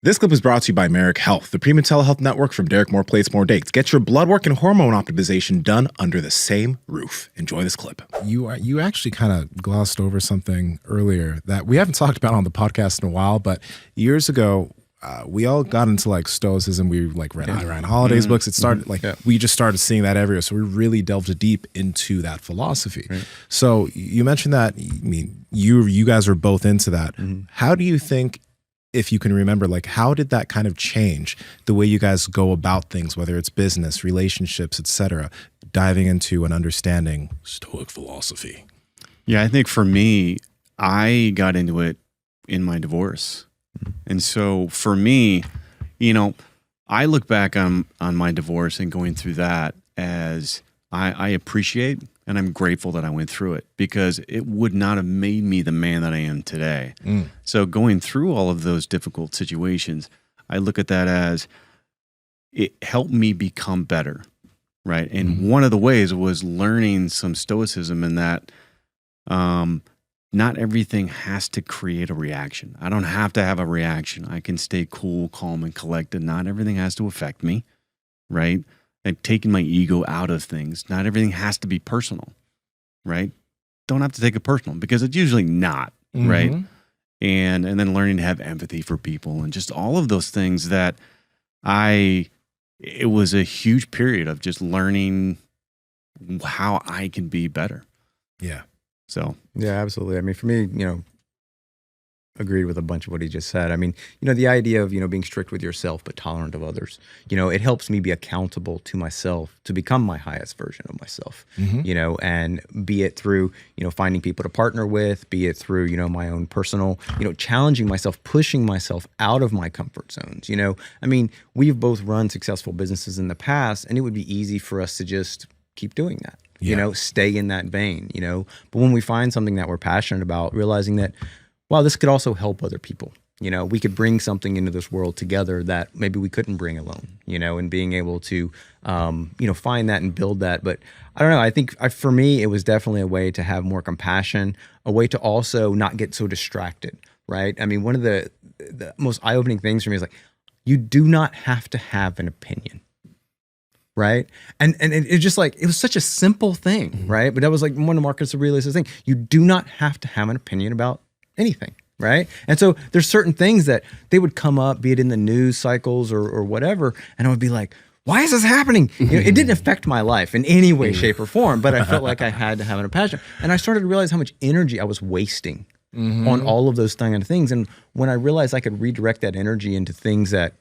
This clip is brought to you by Merrick Health, the premium telehealth network from Derek More Plates, More Dates. Get your blood work and hormone optimization done under the same roof. Enjoy this clip. You actually kind of glossed over something earlier that we haven't talked about on the podcast in a while, but years ago, we all got into like Stoicism. We like read Ryan Holiday's books. It started we just started seeing that everywhere. So we really delved deep into that philosophy. Right. So you mentioned that, I mean, you guys are both into that. How do you think, if you can remember, like how did that kind of change the way you guys go about things, whether it's business, relationships, etc., diving into and understanding Stoic philosophy? Yeah, I think for me, I got into it in my divorce. And so for me, you know, I look back on my divorce and going through that as I appreciate and I'm grateful that I went through it, because it would not have made me the man that I am today. So going through all of those difficult situations, I look at that as it helped me become better, right? And one of the ways was learning some Stoicism in that not everything has to create a reaction. I don't have to have a reaction. I can stay cool, calm, and collected. Not everything has to affect me, right? I've taken my ego out of things. Not everything has to be personal, right? Don't have to take it personal because it's usually not, right? And then learning to have empathy for people and just all of those things that it was a huge period of just learning how I can be better. Yeah. So. Yeah, absolutely. I mean, for me, you know, agreed with a bunch of what he just said. I mean, you know, the idea of, you know, being strict with yourself but tolerant of others, you know, it helps me be accountable to myself to become my highest version of myself, you know, and be it through, you know, finding people to partner with, be it through, you know, my own personal, you know, challenging myself, pushing myself out of my comfort zones. You know, I mean, we've both run successful businesses in the past, and it would be easy for us to just keep doing that. You know, stay in that vein, you know, but when we find something that we're passionate about, realizing that, wow, this could also help other people. You know, we could bring something into this world together that maybe we couldn't bring alone, you know, and being able to, you know, find that and build that. But I don't know, I think for me, it was definitely a way to have more compassion, a way to also not get so distracted, right? I mean, one of the most eye-opening things for me is like, you do not have to have an opinion. Right. And it just like, it was such a simple thing. Right. But that was like one of Marcus Aurelius' thing. You do not have to have an opinion about anything. Right. And so there's certain things that they would come up, be it in the news cycles or whatever. And I would be like, why is this happening? You know, it didn't affect my life in any way, shape or form, but I felt like I had to have a passion. And I started to realize how much energy I was wasting on all of those kind of things. And when I realized I could redirect that energy into things that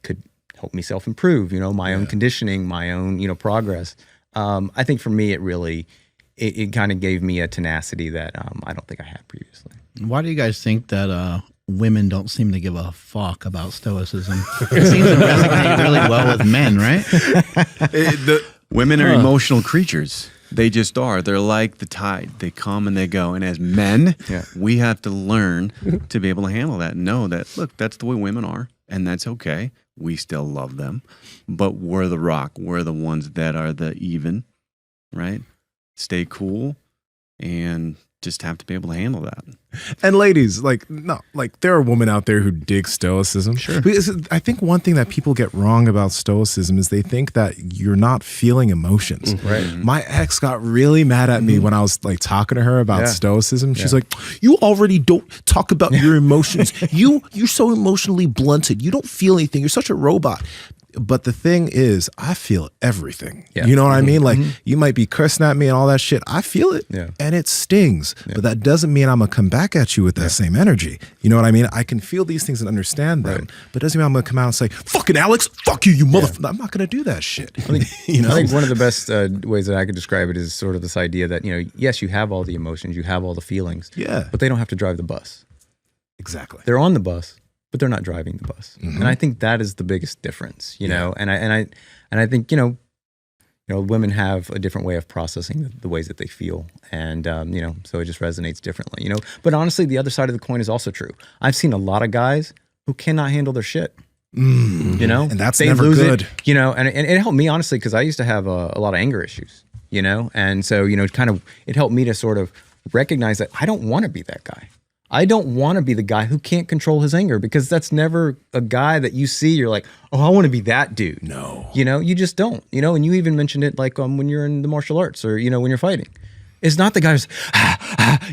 could help me self-improve, you know, my own conditioning, my own, you know, progress. I think for me, it really, it kind of gave me a tenacity that I don't think I had previously. Why do you guys think that women don't seem to give a fuck about Stoicism? It seems to resonate really well with men, right? Women are emotional creatures. They just are. They're like the tide. They come and they go. And as men, we have to learn to be able to handle that and know that, look, that's the way women are, and that's okay. We still love them, but we're the rock. We're the ones that are the even, right? Stay cool and just have to be able to handle that. And ladies, like, no, like there are women out there who dig Stoicism. Sure. Because I think one thing that people get wrong about Stoicism is they think that you're not feeling emotions. Right. My ex got really mad at me when I was like talking to her about Stoicism. She's like, you already don't talk about your emotions. You're so emotionally blunted. You don't feel anything. You're such a robot. But the thing is, I feel everything. You know what I mean? Like, you might be cursing at me and all that shit. I feel it, and it stings. But that doesn't mean I'm going to come back at you with that same energy. You know what I mean? I can feel these things and understand them, but it doesn't mean I'm going to come out and say, fucking Alex, fuck you, you motherfucker. I'm not going to do that shit. I think one of the best ways that I could describe it is sort of this idea that, you know, yes, you have all the emotions, you have all the feelings, but they don't have to drive the bus. Exactly. They're on the bus, but they're not driving the bus. And I think that is the biggest difference, you know, and I think, you know, women have a different way of processing the ways that they feel. And, you know, so it just resonates differently, you know, but honestly, the other side of the coin is also true. I've seen a lot of guys who cannot handle their shit, you know, and that's they never lose good, you know, and it helped me honestly, because I used to have a lot of anger issues, you know, and so, you know, it helped me to sort of recognize that I don't want to be that guy. I don't want to be the guy who can't control his anger, because that's never a guy that you see. You're like, oh, I want to be that dude. No. You know, you just don't. You know, and you even mentioned it like when you're in the martial arts, or, you know, when you're fighting. It's not the guy who's,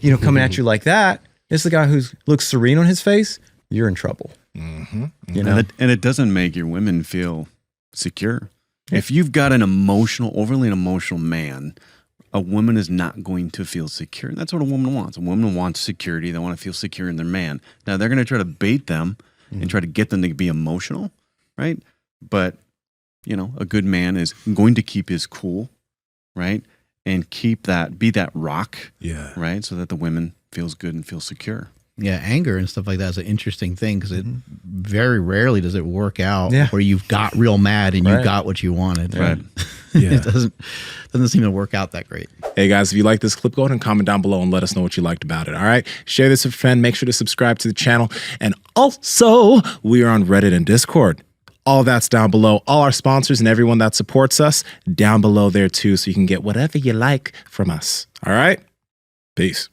you know, coming at you like that. It's the guy who looks serene on his face. You're in trouble. You know? And it doesn't make your women feel secure. If you've got an overly emotional man, a woman is not going to feel secure. That's what a woman wants. A woman wants security. They want to feel secure in their man. Now, they're going to try to bait them and try to get them to be emotional, right? But, you know, a good man is going to keep his cool, right? And be that rock, right? So that the women feels good and feels secure. Yeah, anger and stuff like that is an interesting thing, because it very rarely does it work out where you've got real mad and you got what you wanted. Right. It doesn't seem to work out that great. Hey guys, if you like this clip, go ahead and comment down below and let us know what you liked about it. All right, share this with a friend. Make sure to subscribe to the channel, and also we are on Reddit and Discord. All that's down below. All our sponsors and everyone that supports us down below there too, so you can get whatever you like from us. All right, peace.